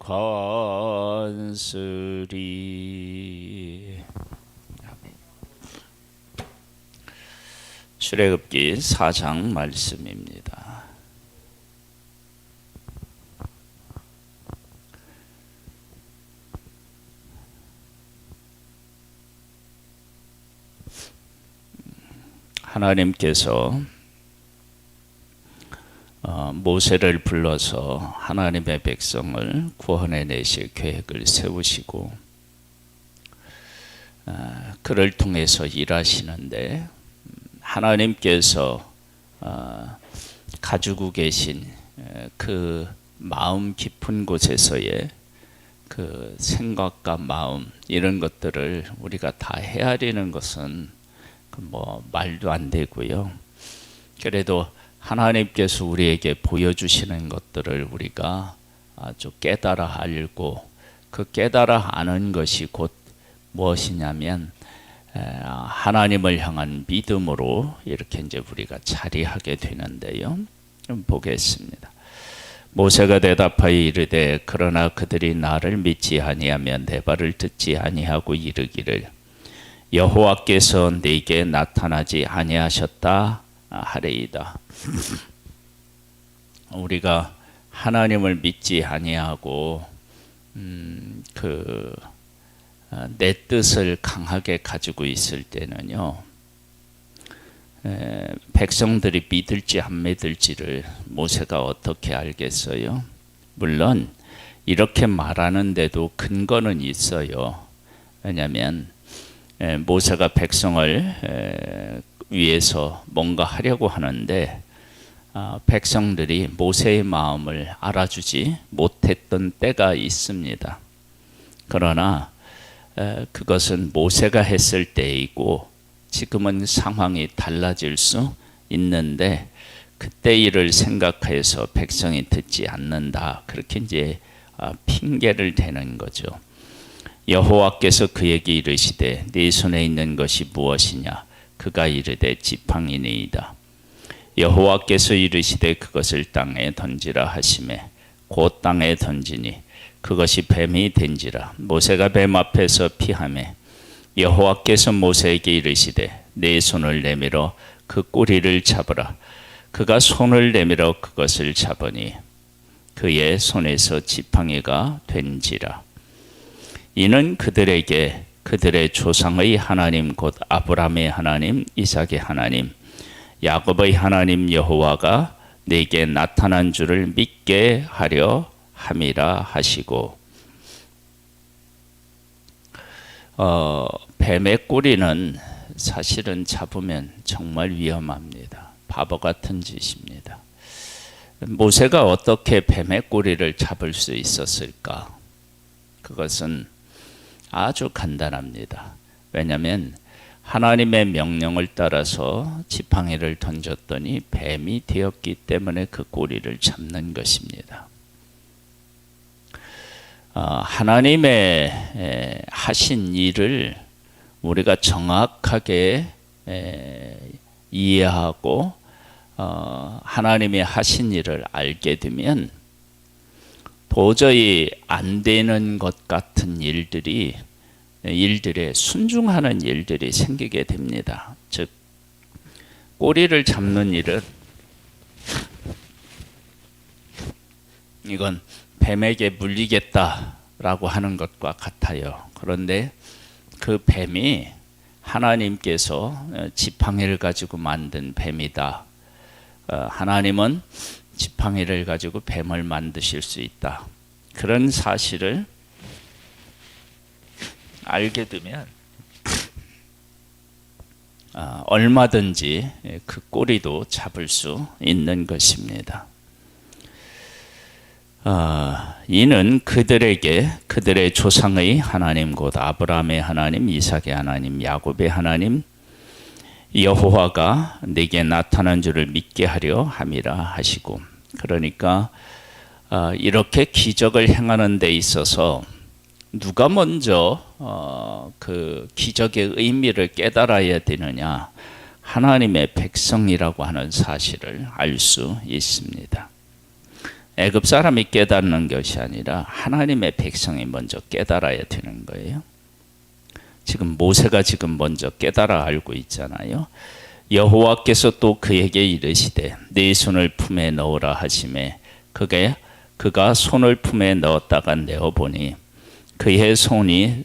관쓰리. 출애굽기 4장 말씀입니다. 하나님께서 모세를 불러서 하나님의 백성을 구원해 내실 계획을 세우시고 그를 통해서 일하시는데, 하나님께서 가지고 계신 그 마음 깊은 곳에서의 그 생각과 마음, 이런 것들을 우리가 다 헤아리는 것은 말도 안 되고요. 그래도 하나님께서 우리에게 보여주시는 것들을 우리가 아주 깨달아 알고, 그 깨달아 아는 것이 곧 무엇이냐면 하나님을 향한 믿음으로 이렇게 이제 우리가 자리하게 되는데요. 좀 보겠습니다. 모세가 대답하여 이르되 그러나 그들이 나를 믿지 아니하며 내 말을 듣지 아니하고 이르기를 여호와께서 네게 나타나지 아니하셨다 하리이다. 우리가 하나님을 믿지 아니하고 내 뜻을 강하게 가지고 있을 때는요, 백성들이 믿을지 안 믿을지를 모세가 어떻게 알겠어요? 물론 이렇게 말하는데도 근거는 있어요. 왜냐하면 모세가 백성을 위해서 뭔가 하려고 하는데 백성들이 모세의 마음을 알아주지 못했던 때가 있습니다. 그러나 그것은 모세가 했을 때이고 지금은 상황이 달라질 수 있는데, 그때 일을 생각해서 백성이 듣지 않는다, 그렇게 이제 핑계를 대는 거죠. 여호와께서 그에게 이르시되 네 손에 있는 것이 무엇이냐? 그가 이르되 지팡이니이다. 여호와께서 이르시되 그것을 땅에 던지라 하시매 곧 땅에 던지니 그것이 뱀이 된지라. 모세가 뱀 앞에서 피하매 여호와께서 모세에게 이르시되 네 손을 내밀어 그 꼬리를 잡으라. 그가 손을 내밀어 그것을 잡으니 그의 손에서 지팡이가 된지라. 이는 그들에게 그들의 조상의 하나님 곧 아브라함의 하나님, 이삭의 하나님, 야곱의 하나님 여호와가 네게 나타난 줄을 믿게 하려 함이라 하시고, 뱀의 꼬리는 사실은 잡으면 정말 위험합니다. 바보 같은 짓입니다. 모세가 어떻게 뱀의 꼬리를 잡을 수 있었을까? 그것은 아주 간단합니다. 왜냐하면 하나님의 명령을 따라서 지팡이를 던졌더니 뱀이 되었기 때문에 그 꼬리를 잡는 것입니다. 하나님의 하신 일을 우리가 정확하게 이해하고 하나님의 하신 일을 알게 되면 도저히 안 되는 것 같은 일들에 순종하는 일들이 생기게 됩니다. 즉, 꼬리를 잡는 일은 이건 뱀에게 물리겠다라고 하는 것과 같아요. 그런데 그 뱀이 하나님께서 지팡이를 가지고 만든 뱀이다. 하나님은 지팡이를 가지고 뱀을 만드실 수 있다. 그런 사실을 알게 되면 얼마든지 그 꼬리도 잡을 수 있는 것입니다. 이는 그들에게 그들의 조상의 하나님 곧 아브라함의 하나님, 이삭의 하나님, 야곱의 하나님 여호와가 네게 나타난 줄을 믿게 하려 함이라 하시고, 그러니까 이렇게 기적을 행하는 데 있어서 누가 먼저 그 기적의 의미를 깨달아야 되느냐? 하나님의 백성이라고 하는 사실을 알 수 있습니다. 애굽 사람이 깨닫는 것이 아니라 하나님의 백성이 먼저 깨달아야 되는 거예요. 지금 모세가 지금 먼저 깨달아 알고 있잖아요. 여호와께서 또 그에게 이르시되 네 손을 품에 넣으라 하시매 그가 손을 품에 넣었다가 내어보니 그의 손에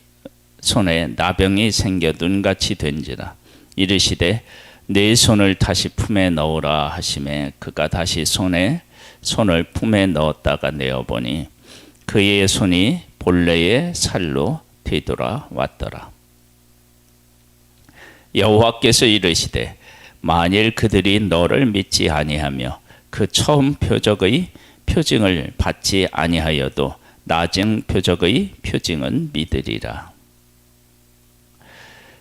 나병이 생겨 눈같이 된지라. 이르시되 네 손을 다시 품에 넣으라 하시매 그가 다시 손을 품에 넣었다가 내어보니 그의 손이 본래의 살로 되돌아왔더라. 여호와께서 이르시되 만일 그들이 너를 믿지 아니하며 그 처음 표적의 표징을 받지 아니하여도 나중 표적의 표징은 믿으리라.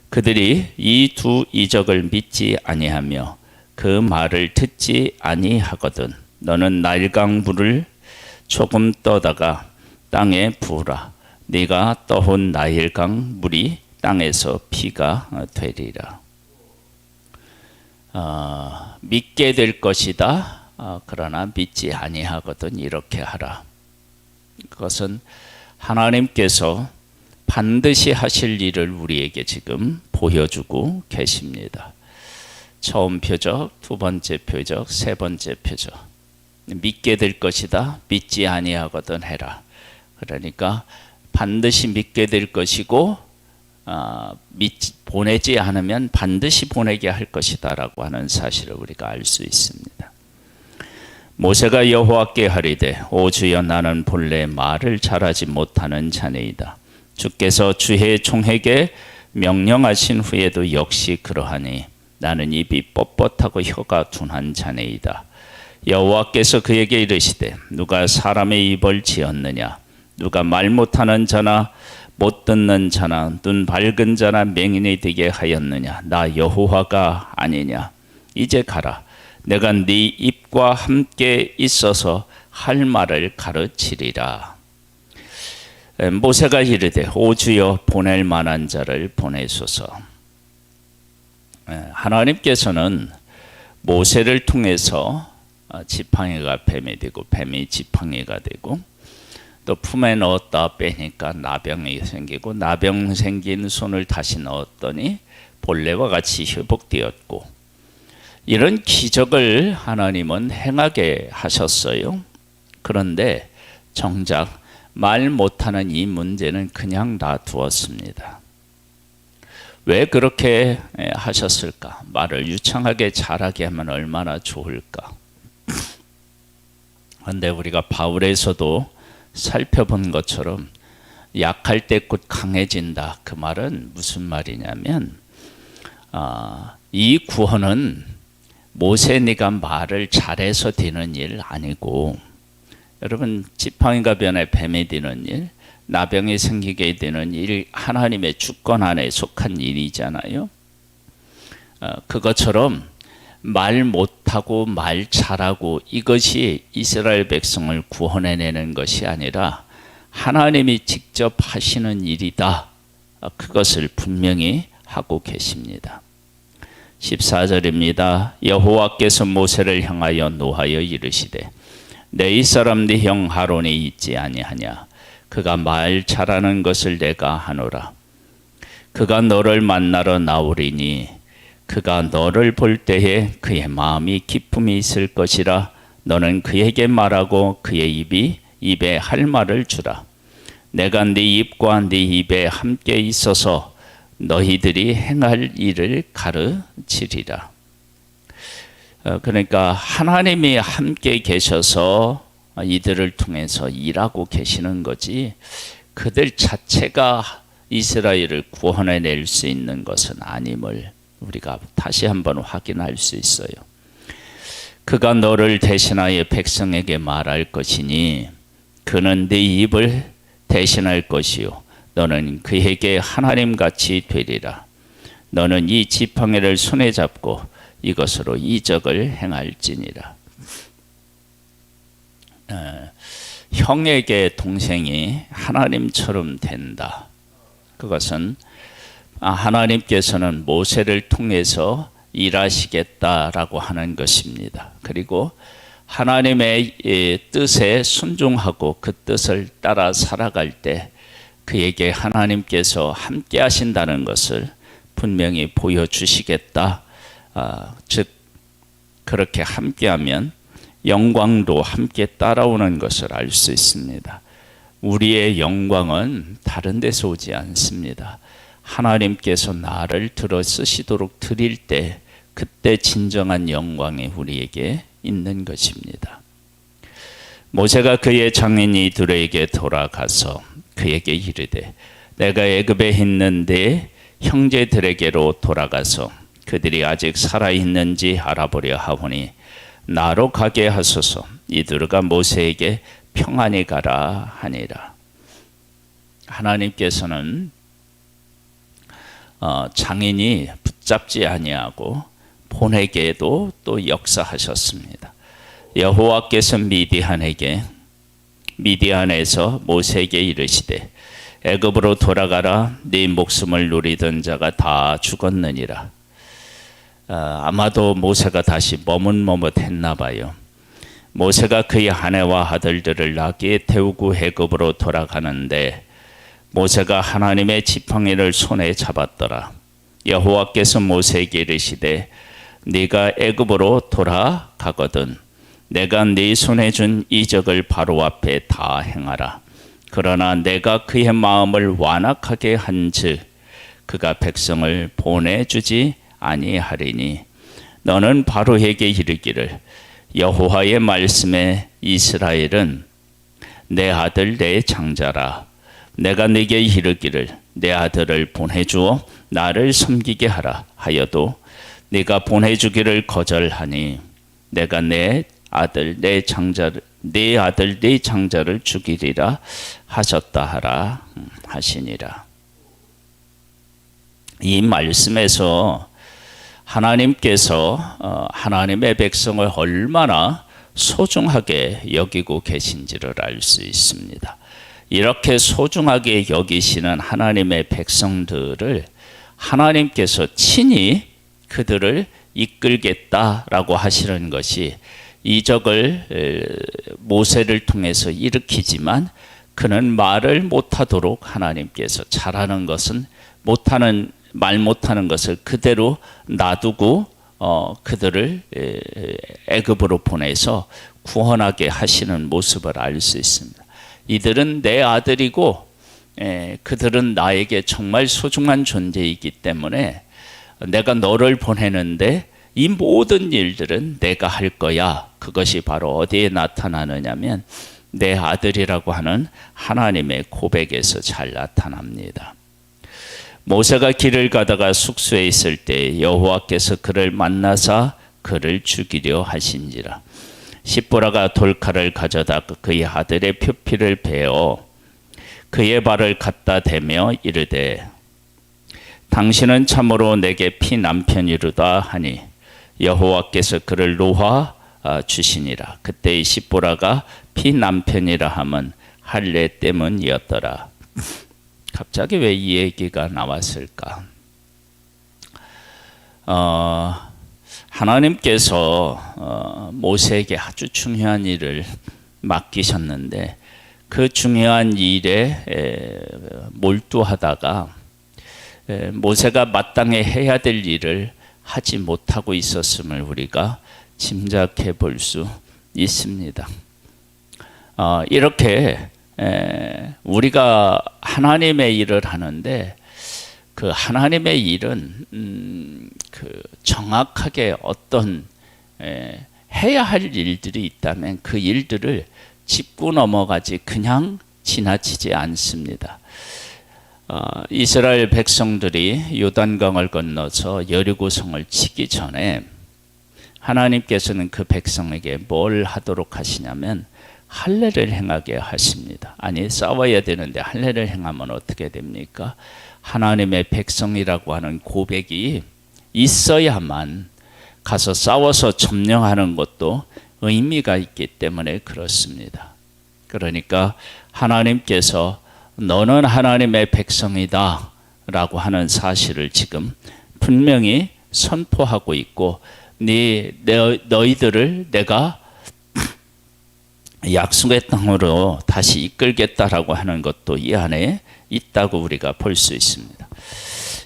그들이 이 두 이적을 믿지 아니하며 그 말을 듣지 아니하거든 너는 나일강 물을 조금 떠다가 땅에 부으라. 네가 떠온 나일강 물이 땅에서 피가 되리라. 믿게 될 것이다. 그러나 믿지 아니하거든 이렇게 하라. 그것은 하나님께서 반드시 하실 일을 우리에게 지금 보여주고 계십니다. 처음 표적, 두 번째 표적, 세 번째 표적. 믿게 될 것이다. 믿지 아니하거든 해라. 그러니까 반드시 믿게 될 것이고 보내지 않으면 반드시 보내게 할 것이다 라고 하는 사실을 우리가 알 수 있습니다. 모세가 여호와께 하리되 오 주여 나는 본래 말을 잘하지 못하는 자네이다. 주께서 주의 종에게 명령하신 후에도 역시 그러하니 나는 입이 뻣뻣하고 혀가 둔한 자네이다. 여호와께서 그에게 이르시되 누가 사람의 입을 지었느냐 누가 말 못하는 자나 못 듣는 자나 눈 밝은 자나 맹인이 되게 하였느냐 나 여호와가 아니냐. 이제 가라. 내가 네 입과 함께 있어서 할 말을 가르치리라. 모세가 이르되 오 주여 보낼 만한 자를 보내소서. 하나님께서는 모세를 통해서 지팡이가 뱀이 되고 뱀이 지팡이가 되고 또 품에 넣었다 빼니까 나병이 생기고 나병 생긴 손을 다시 넣었더니 본래와 같이 회복되었고 이런 기적을 하나님은 행하게 하셨어요. 그런데 정작 말 못하는 이 문제는 그냥 놔두었습니다. 왜 그렇게 하셨을까? 말을 유창하게 잘하게 하면 얼마나 좋을까? 그런데 우리가 바울에서도 살펴본 것처럼 약할 때 곧 강해진다. 그 말은 무슨 말이냐면 이 구원은 모세 네가 말을 잘해서 되는 일 아니고 여러분 지팡이가 변해 뱀이 되는 일 나병이 생기게 되는 일 하나님의 주권 안에 속한 일이잖아요. 그것처럼 말 못하고 말 잘하고 이것이 이스라엘 백성을 구원해내는 것이 아니라 하나님이 직접 하시는 일이다. 그것을 분명히 하고 계십니다. 14절입니다. 여호와께서 모세를 향하여 노하여 이르시되 내 이스라엘 네 형 하론이 있지 아니하냐. 그가 말 잘하는 것을 내가 하노라. 그가 너를 만나러 나오리니 그가 너를 볼 때에 그의 마음이 기쁨이 있을 것이라. 너는 그에게 말하고 그의 입에 할 말을 주라. 내가 네 입과 네 입에 함께 있어서 너희들이 행할 일을 가르치리라. 그러니까 하나님이 함께 계셔서 이들을 통해서 일하고 계시는 거지 그들 자체가 이스라엘을 구원해낼 수 있는 것은 아님을 우리가 다시 한번 확인할 수 있어요. 그가 너를 대신하여 백성에게 말할 것이니 그는 네 입을 대신할 것이요 너는 그에게 하나님같이 되리라. 너는 이 지팡이를 손에 잡고 이것으로 이적을 행할지니라. 형에게 동생이 하나님처럼 된다. 그것은 하나님께서는 모세를 통해서 일하시겠다라고 하는 것입니다. 그리고 하나님의 뜻에 순종하고 그 뜻을 따라 살아갈 때 그에게 하나님께서 함께 하신다는 것을 분명히 보여주시겠다. 즉 그렇게 함께하면 영광도 함께 따라오는 것을 알 수 있습니다. 우리의 영광은 다른 데서 오지 않습니다. 하나님께서 나를 들어 쓰시도록 드릴 때 그때 진정한 영광이 우리에게 있는 것입니다. 모세가 그의 장인이들에게 돌아가서 그에게 이르되 내가 애굽에 있는데 형제들에게로 돌아가서 그들이 아직 살아있는지 알아보려 하오니 나로 가게 하소서. 이두루가 모세에게 평안히 가라 하니라. 하나님께서는 장인이 붙잡지 아니하고 보내게도 또 역사하셨습니다. 여호와께서 미디안에서 모세에게 이르시되 애굽으로 돌아가라. 네 목숨을 누리던 자가 다 죽었느니라. 아마도 모세가 다시 머뭇머뭇했나 봐요. 모세가 그의 아내와 아들들을 나귀에 태우고 애굽으로 돌아가는데 모세가 하나님의 지팡이를 손에 잡았더라. 여호와께서 모세에게 이르시되 네가 애굽으로 돌아가거든 내가 네 손에 준 이적을 바로 앞에 다 행하라. 그러나 내가 그의 마음을 완악하게 한즉 그가 백성을 보내주지 아니하리니 너는 바로에게 이르기를 여호와의 말씀에 이스라엘은 내 아들 내 장자라. 내가 네게 이르기를 내 아들을 보내주어 나를 섬기게 하라 하여도 네가 보내주기를 거절하니 내가 내 아들 내 장자를 죽이리라 하셨다 하라 하시니라. 이 말씀에서 하나님께서 하나님의 백성을 얼마나 소중하게 여기고 계신지를 알 수 있습니다. 이렇게 소중하게 여기시는 하나님의 백성들을 하나님께서 친히 그들을 이끌겠다라고 하시는 것이 이적을 모세를 통해서 일으키지만 그는 말을 못하도록 하나님께서 잘하는 것은 말 못하는 것을 그대로 놔두고 그들을 애굽으로 보내서 구원하게 하시는 모습을 알 수 있습니다. 이들은 내 아들이고 그들은 나에게 정말 소중한 존재이기 때문에 내가 너를 보내는데 이 모든 일들은 내가 할 거야. 그것이 바로 어디에 나타나느냐면 내 아들이라고 하는 하나님의 고백에서 잘 나타납니다. 모세가 길을 가다가 숙소에 있을 때 여호와께서 그를 만나사 그를 죽이려 하신지라. 십보라가 돌칼을 가져다 그의 아들의 표피를 베어 그의 발을 갖다 대며 이르되 당신은 참으로 내게 피 남편이로다 하니 여호와께서 그를 놓아 주시니라. 그때 이 십보라가 피 남편이라 함은 할례 때문이었더라. 갑자기 왜 이 얘기가 나왔을까? 하나님께서 모세에게 아주 중요한 일을 맡기셨는데 그 중요한 일에 몰두하다가 모세가 마땅히 해야 될 일을 하지 못하고 있었음을 우리가 짐작해 볼 수 있습니다. 이렇게 우리가 하나님의 일을 하는데 그 하나님의 일은 그 정확하게 어떤 해야 할 일들이 있다면 그 일들을 짚고 넘어가지 그냥 지나치지 않습니다. 이스라엘 백성들이 요단강을 건너서 여리고성을 치기 전에 하나님께서는 그 백성에게 뭘 하도록 하시냐면 할례를 행하게 하십니다. 아니 싸워야 되는데 할례를 행하면 어떻게 됩니까? 하나님의 백성이라고 하는 고백이 있어야만 가서 싸워서 점령하는 것도 의미가 있기 때문에 그렇습니다. 그러니까 하나님께서 너는 하나님의 백성이다 라고 하는 사실을 지금 분명히 선포하고 있고 너희들을 내가 약속의 땅으로 다시 이끌겠다라고 하는 것도 이 안에 있다고 우리가 볼 수 있습니다.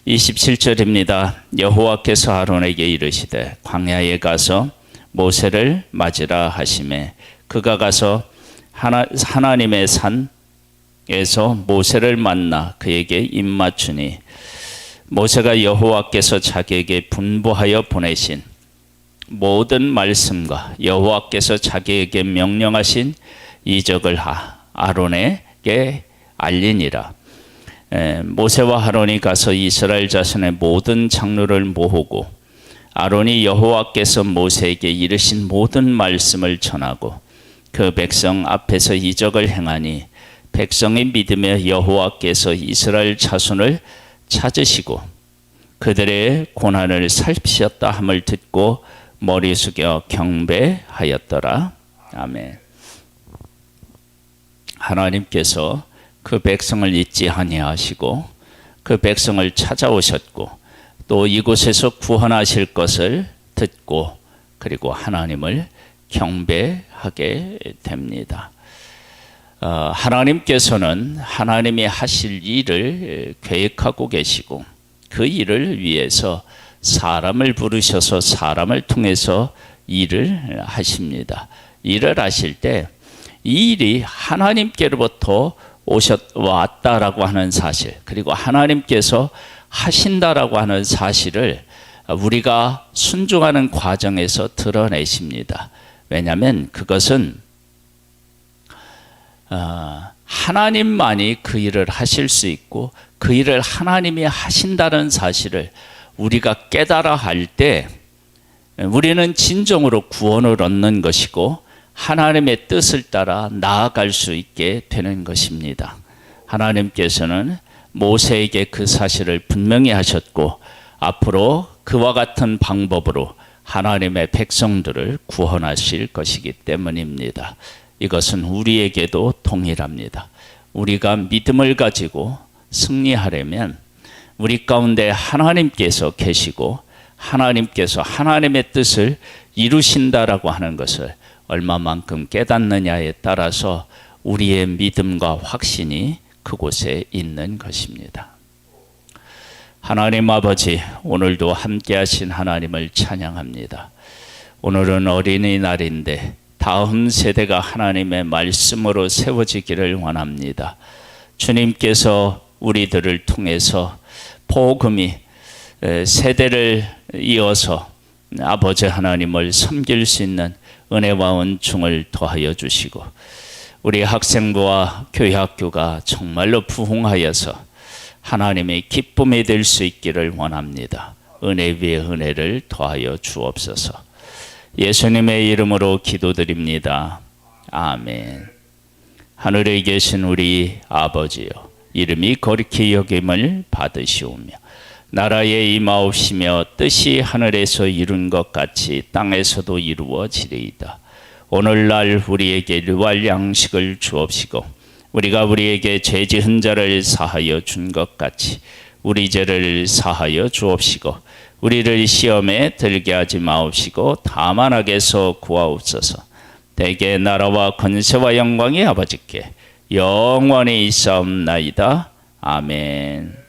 27절입니다. 여호와께서 아론에게 이르시되 광야에 가서 모세를 맞으라 하시매 그가 가서 하나님의 산에서 모세를 만나 그에게 입맞추니 모세가 여호와께서 자기에게 분부하여 보내신 모든 말씀과 여호와께서 자기에게 명령하신 이적을 아론에게 알리니라. 모세와 아론이 가서 이스라엘 자손의 모든 장로를 모으고 아론이 여호와께서 모세에게 이르신 모든 말씀을 전하고 그 백성 앞에서 이적을 행하니 백성이 믿으며 여호와께서 이스라엘 자손을 찾으시고 그들의 고난을 살피셨다 함을 듣고 머리 숙여 경배하였더라. 아멘. 하나님께서 그 백성을 잊지 아니하시고 그 백성을 찾아오셨고 또 이곳에서 구원하실 것을 듣고 그리고 하나님을 경배하게 됩니다. 하나님께서는 하나님이 하실 일을 계획하고 계시고 그 일을 위해서 사람을 부르셔서 사람을 통해서 일을 하십니다. 일을 하실 때 이 일이 하나님께로부터 왔다라고 하는 사실, 그리고 하나님께서 하신다라고 하는 사실을 우리가 순종하는 과정에서 드러내십니다. 왜냐하면 그것은 하나님만이 그 일을 하실 수 있고 그 일을 하나님이 하신다는 사실을 우리가 깨달아 할 때 우리는 진정으로 구원을 얻는 것이고 하나님의 뜻을 따라 나아갈 수 있게 되는 것입니다. 하나님께서는 모세에게 그 사실을 분명히 하셨고 앞으로 그와 같은 방법으로 하나님의 백성들을 구원하실 것이기 때문입니다. 이것은 우리에게도 동일합니다. 우리가 믿음을 가지고 승리하려면 우리 가운데 하나님께서 계시고 하나님께서 하나님의 뜻을 이루신다라고 하는 것을 얼마만큼 깨닫느냐에 따라서 우리의 믿음과 확신이 그곳에 있는 것입니다. 하나님 아버지, 오늘도 함께 하신 하나님을 찬양합니다. 오늘은 어린이날인데 다음 세대가 하나님의 말씀으로 세워지기를 원합니다. 주님께서 우리들을 통해서 복음이 세대를 이어서 아버지 하나님을 섬길 수 있는 은혜와 은총을 더하여 주시고 우리 학생부와 교회학교가 정말로 부흥하여서 하나님의 기쁨이 될 수 있기를 원합니다. 은혜 위에 은혜를 더하여 주옵소서. 예수님의 이름으로 기도드립니다. 아멘. 하늘에 계신 우리 아버지여, 이름이 거룩히 여김을 받으시오며 나라에 임하옵시며 뜻이 하늘에서 이룬 것 같이 땅에서도 이루어지리이다. 오늘날 우리에게 일용할 양식을 주옵시고 우리가 우리에게 죄 지은 자를 사하여 준 것 같이 우리 죄를 사하여 주옵시고 우리를 시험에 들게 하지 마옵시고 다만 악에서 구하옵소서. 대개 나라와 권세와 영광이 아버지께 영원히 있사옵나이다. 아멘.